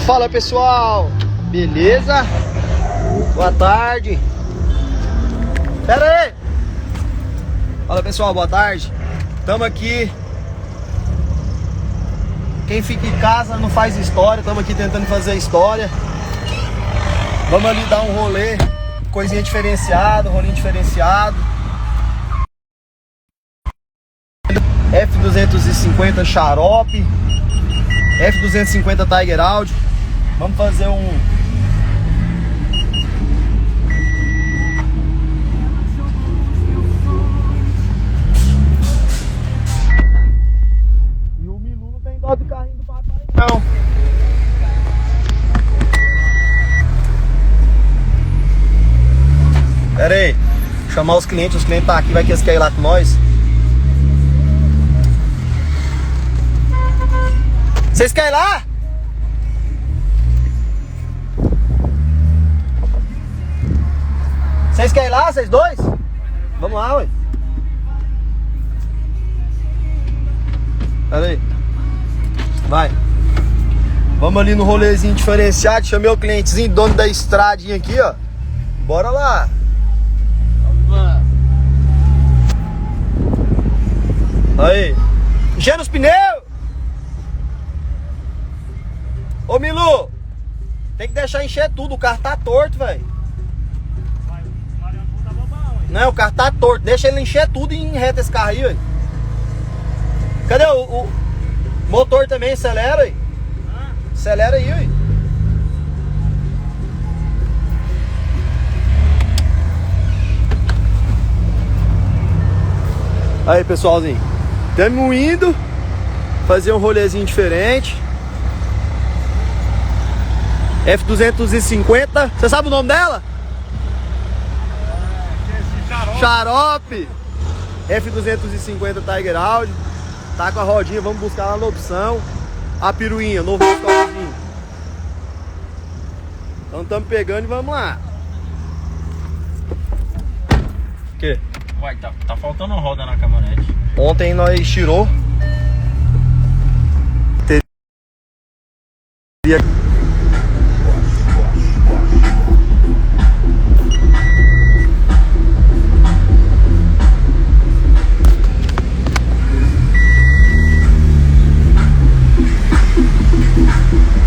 Fala pessoal, beleza? Boa tarde. Pera aí. Fala pessoal, boa tarde. Tamo aqui. Quem fica em casa não faz história. Tamo aqui tentando fazer história. Vamos ali dar um rolê, coisinha diferenciada, rolinho diferenciado. F250 Xarope, F250 Tiger Audio. Vamos fazer um... E o Milu não tem dó do carrinho do papai, não. Pera aí, chamar os clientes tá aqui, vai que eles querem ir lá com nós. Vocês querem ir lá? Vocês querem ir lá, vocês dois? Vamos lá, ué. Pera aí. Vai. Vamos ali no rolezinho diferenciado. Chamei o clientezinho, dono da estradinha aqui, ó. Bora lá. Aí. Enchendo os pneus. Ô Milu, tem que deixar encher tudo. O carro tá torto, velho. Não, o carro tá torto. Deixa ele encher tudo e enreta esse carro aí, velho. Cadê o motor também? Acelera aí. Acelera aí, velho. Aí, pessoalzinho. Estamos indo fazer um rolezinho diferente. F250. Você sabe o nome dela? Xarope. F250 Tiger Audio. Tá com a rodinha, vamos buscar lá na opção. A piruinha, novo stopzinho. Então estamos pegando e vamos lá. O quê? Uai, tá faltando roda na caminhonete. Ontem nós tirou. Teria...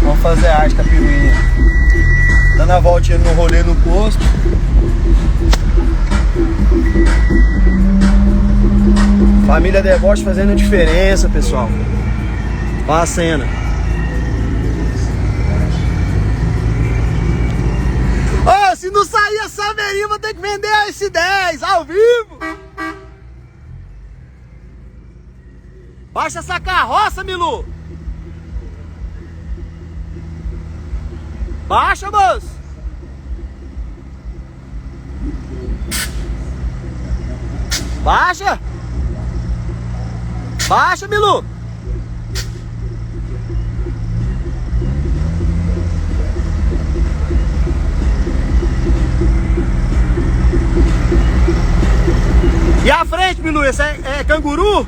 Vamos fazer arte com a piruinha. Dando a voltinha no rolê no posto. Família Deboche fazendo diferença, pessoal. Olha a cena. Oh, se não sair a Saveirinha, vou ter que vender a S10 ao vivo. Baixa essa carroça, Milu. Baixa, moço. Baixa. Baixa, Milu. E a frente, Milu? Esse é canguru?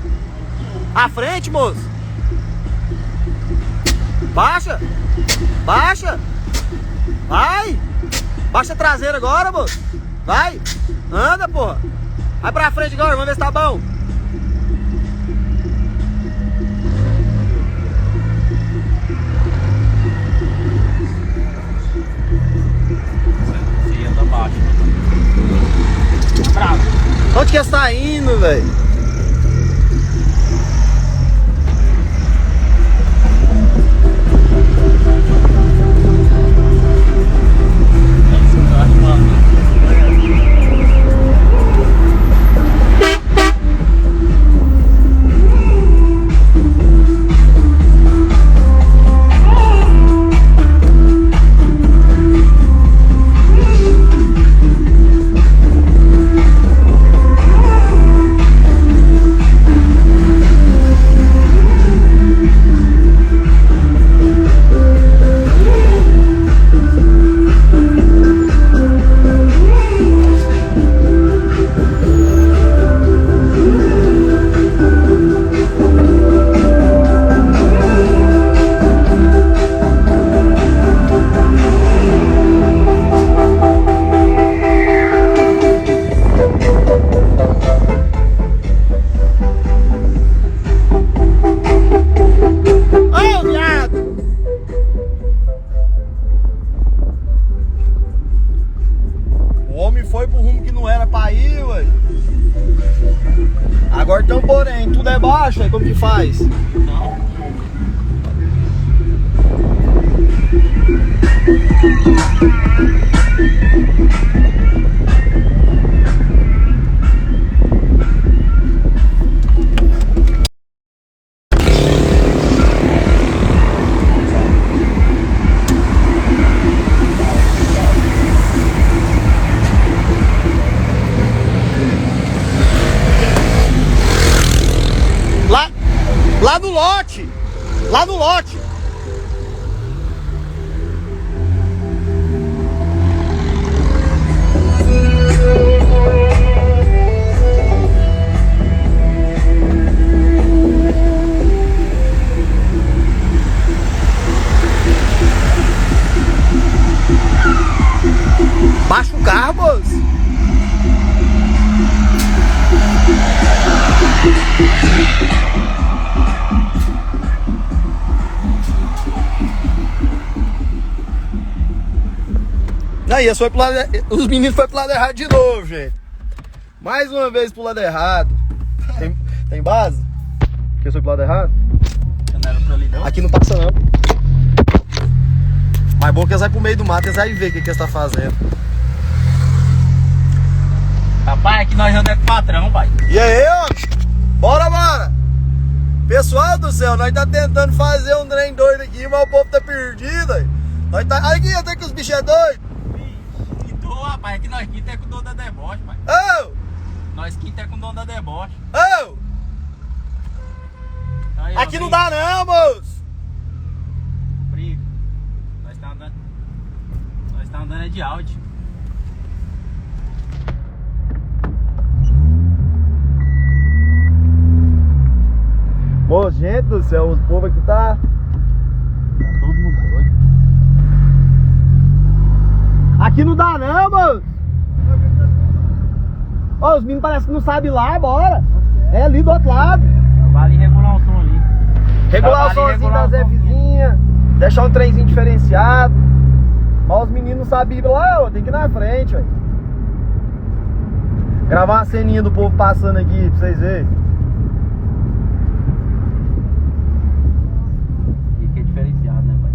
A frente, moço. Baixa. Baixa. Vai. Baixa a traseira agora, moço. Vai. Anda, porra. Vai pra frente agora, vamos ver se tá bom. Você anda baixo. Bravo. Onde que você tá indo, velho? baixo, como que faz? Não. Lá no lote! Lá no lote! Baixa o carro, moço! Aí, os meninos foram pro lado errado de novo, gente. Mais uma vez pro lado errado. Tem base? Que foi pro lado errado? Não era pra ali, não? Aqui não passa não. Mas bom que eles vão pro meio do mato, eles vão ver o que eles estão fazendo. Rapaz, aqui nós andamos com o patrão, pai. E aí, ó? Bora! Pessoal do céu, nós tá tentando fazer um trem doido aqui, mas o povo tá perdido. Nós tá... Aqui, até que os bichos é doido. Rapaz, aqui nós quinta é com o dono da deboche, pai. Oh! Nós quinta é com o dono da deboche. Oh! Aí, Aqui não dá não, moço! Briga. Nós tá andando é de áudio. Moço, gente do céu, o povo aqui tá todo mundo doido. Aqui não dá não, moço! Ó, os meninos parecem que não sabem lá, bora! É ali do outro lado. Vale regular o som ali. Regular o somzinho das Fzinha, deixar um trenzinho diferenciado. Mas os meninos não sabem ir lá, ó, tem que ir na frente, velho. Gravar uma ceninha do povo passando aqui pra vocês verem. E que é diferenciado, né, pai?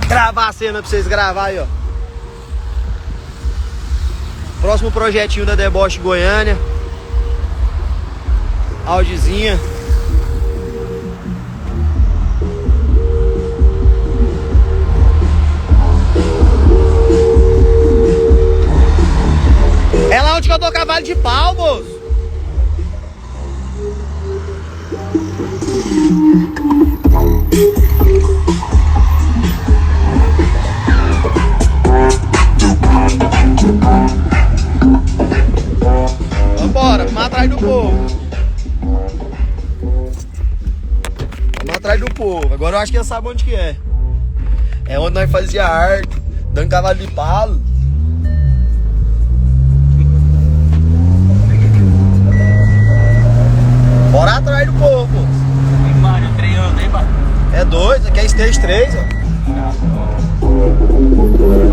Gravar a cena pra vocês gravar aí, ó. Próximo projetinho da Deboche Goiânia. Audizinha. É lá onde que eu dou cavalo de pau, moço. Vambora, vamos atrás do povo. Vamos atrás do povo. Agora eu acho que eles sabem onde que é. É onde nós fazia arte, dando cavalo de palo. Bora atrás do povo, moço. Mário, treinando, hein, pai? É doido, aqui é Stage 3, ó.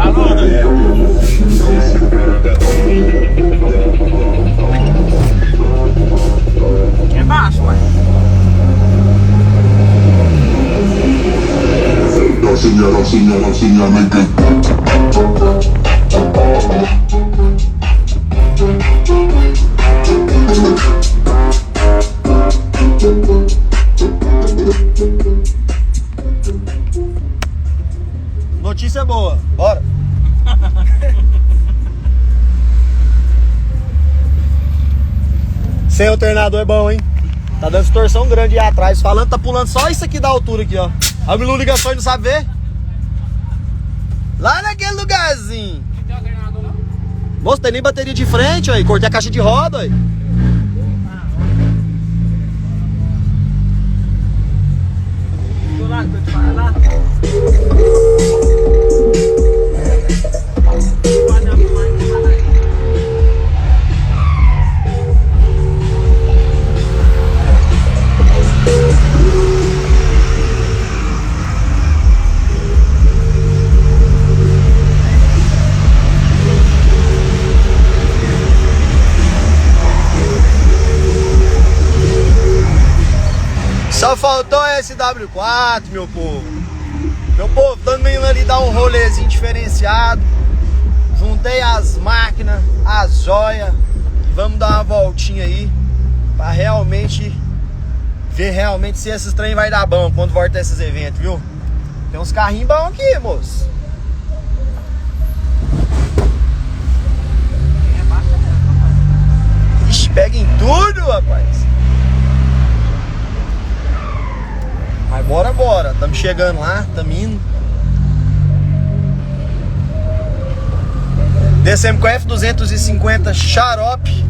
Alô, é baixo, pai. Notícia boa, bora. Sem alternador é bom, hein? Tá dando distorção grande aí atrás. Falando, tá pulando só isso aqui da altura aqui, ó. A Milu ligação e não sabe ver. Lá naquele lugarzinho. Não tem alternador, não? Moço, tem nem bateria de frente, ó. Cortei a caixa de roda, ó. Do lado, tô te falando lá. faltou a SW4, meu povo. Meu povo, dando indo ali dar um rolezinho diferenciado. Juntei as máquinas, as joias. Vamos dar uma voltinha aí pra realmente ver realmente se esses trem vai dar bom quando voltar esses eventos, viu? Tem uns carrinhos bons aqui, moço. Ixi, pega em tudo, rapaz. Mas bora. Tamo chegando lá, tamo indo. Descemos com F250 Xarope,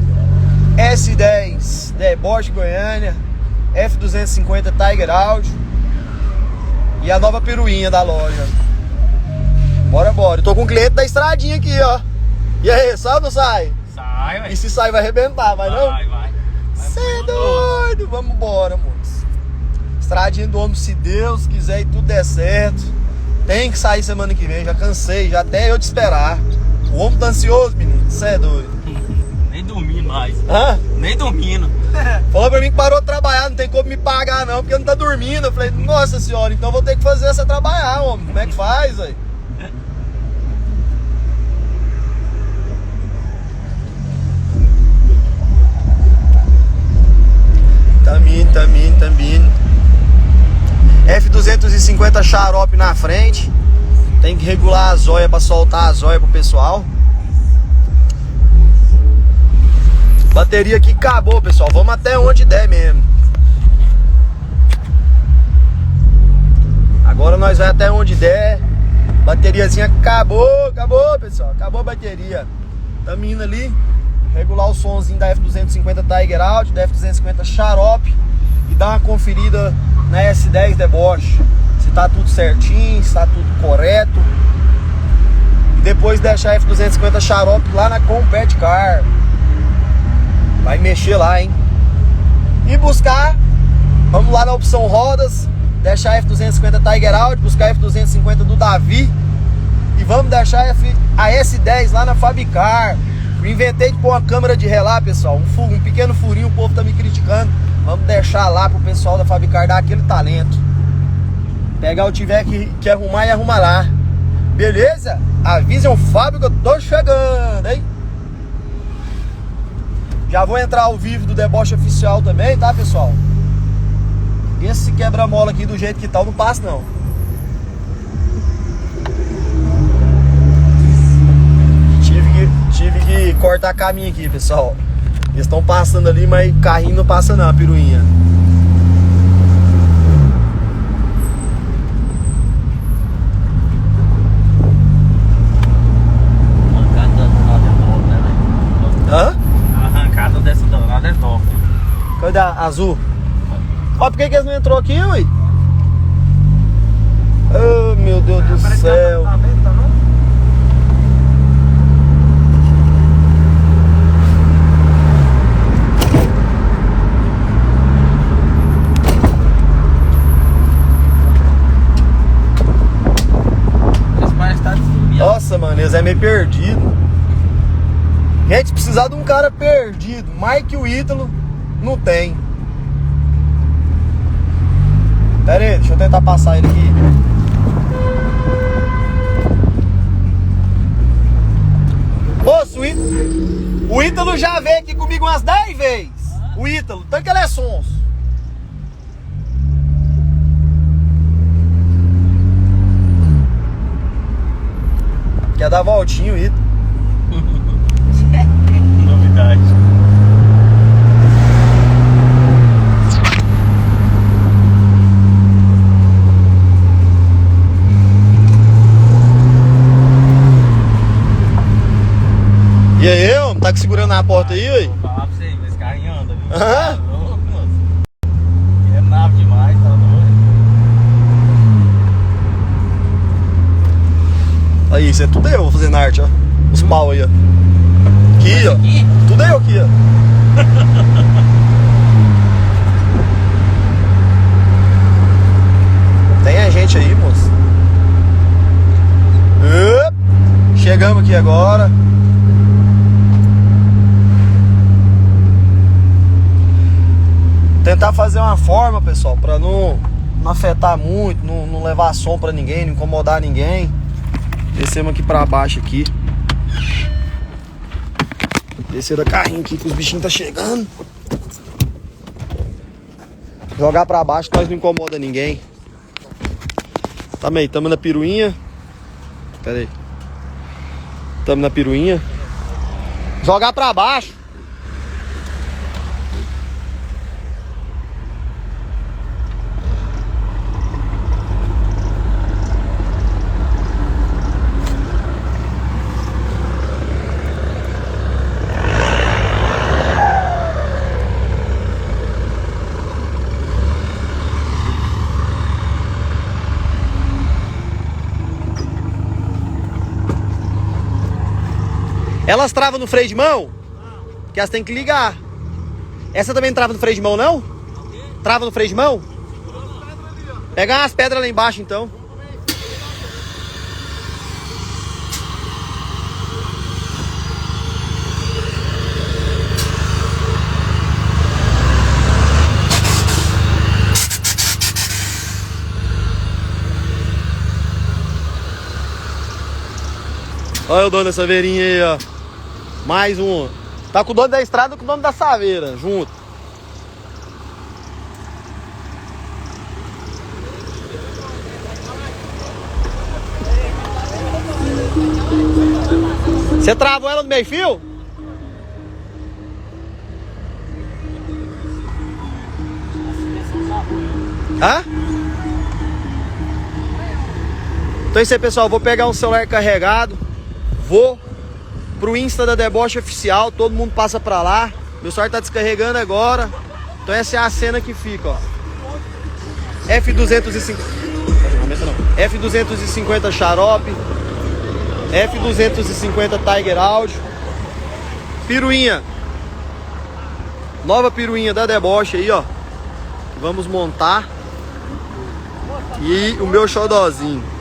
S10 Deboche Goiânia, F250 Tiger Audio e a nova peruinha da loja. Bora. Eu tô com um cliente da estradinha aqui, ó. E aí, sai ou não sai? Sai, ué. E se sai vai arrebentar, vai não? Vai. Cê é doido, vamos embora, moço. Estradinha do homem, se Deus quiser e tudo der certo. Tem que sair semana que vem, já cansei, já até eu te esperar. O homem tá ansioso, menino, cê é doido. Nem dormindo mais. Hã? Nem dormindo. Falou pra mim que parou de trabalhar, não tem como me pagar não, porque não tá dormindo. Eu falei, nossa senhora, então vou ter que fazer essa trabalhar, homem. Como é que faz, aí? Também. F250 Xarope na frente. Tem que regular a zóia pra soltar a zóia pro pessoal. Bateria aqui acabou, pessoal. Vamos até onde der mesmo. Agora nós vamos até onde der. Bateriazinha acabou, pessoal. Acabou a bateria. Tamo indo ali regular o somzinho da F250 Tiger Audio, da F250 Xarope e dar uma conferida na S10 Deboche. Se tá tudo certinho, se tá tudo correto. E depois deixar a F250 Xarope lá na Compact Car. Vai mexer lá, hein? E buscar, vamos lá na opção rodas, deixar a F250 Tiger Audio, buscar a F250 do Davi. E vamos deixar a S10 lá na Fabicar. Eu inventei de pôr uma câmera de relá, pessoal. Um pequeno furinho, o povo tá me criticando. Vamos deixar lá pro pessoal da Fabicar dar aquele talento. Pegar o tiver que arrumar e arrumar lá. Beleza? Avisem o Fábio que eu tô chegando, hein? Já vou entrar ao vivo do Deboche Oficial também, tá, pessoal? Esse quebra-mola aqui do jeito que tá, não passa não. Tive que cortar caminho aqui, pessoal. Eles estão passando ali, mas carrinho não passa não, a peruinha. Hã? A arrancada dessa danada é top. Cadê a azul? Ó, por que eles não entrou aqui, ué? Oh, meu Deus do céu. Tá vendo, tá não? Nossa, mano, eles é meio perdido. Gente, precisar de um cara perdido, mais que o Ítalo, não tem. Pera aí, deixa eu tentar passar ele aqui. Moço, o Ítalo já veio aqui comigo umas 10 vezes. O Ítalo, tanto que ele é sonso. Quer dar voltinho, Ítalo. Novidade. E aí, homem? Tá segurando na porta aí, ué? Vou falar pra você, esse carrinho anda, viu? Aham. Tá louco, moço. É nave demais, tá doido. Aí, isso é tudo eu fazendo arte, ó. Os pau aí, ó. Aqui, ó. Aqui? Tudo eu aqui, ó. Tem a gente aí, moço. Chegamos aqui agora. Tentar fazer uma forma, pessoal, pra não afetar muito, não levar som pra ninguém, não incomodar ninguém. Descemos aqui pra baixo aqui. Descer da carrinho aqui que os bichinhos tá chegando. Jogar pra baixo, nós não incomoda ninguém. Também, tamo na piruinha. Pera aí. Tamo na piruinha. Jogar pra baixo. Elas travam no freio de mão? Não. Que elas tem que ligar. Essa também não trava no freio de mão, não? Okay. Trava no freio de mão? Pegar umas pedras lá embaixo, então. Olha o dono da saveirinha aí, ó. Mais um. Tá com o dono da estrada e com o dono da saveira, junto. Você travou ela no meio fio? Hã? Então é isso aí, pessoal. Vou pegar um celular carregado. Vou pro Insta da Deboche Oficial, todo mundo passa pra lá. Meu celular tá descarregando agora. Então essa é a cena que fica, ó. F250 Xarope, F250 Tiger Audio, piruinha, nova piruinha da Deboche aí, ó. Vamos montar. E o meu xodózinho.